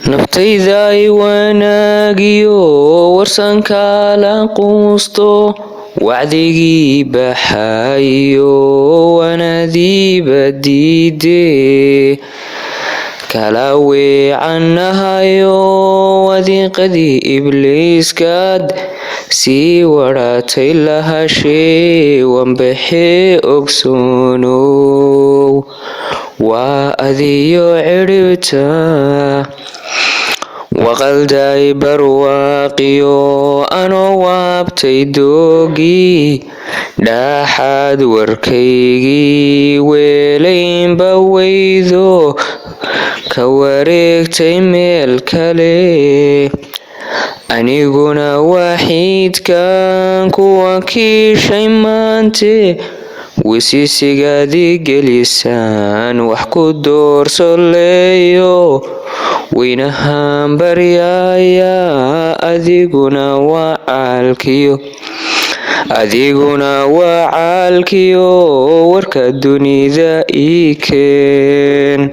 naftayda ay wanaagiyo warsan kala quusto wacdigii baxayo wanadiiba diide kala weecanahayo wadiiqadii ibliiskaad sii wadhatay lahashee wanbaxee ogsoonow waa adiyo ciribta waqalday barwaaqiyo anoo waabtay doogii dhaxaad warkaygii weelaynba weydo ka wareegtay meel kale aniguna waxiidkan kuwa kiishay maante wisisigaadii gelisaan wax ku doorsoleeyo weynahaan baryaaya adiguna waa caalkiyo warka dunida ii keen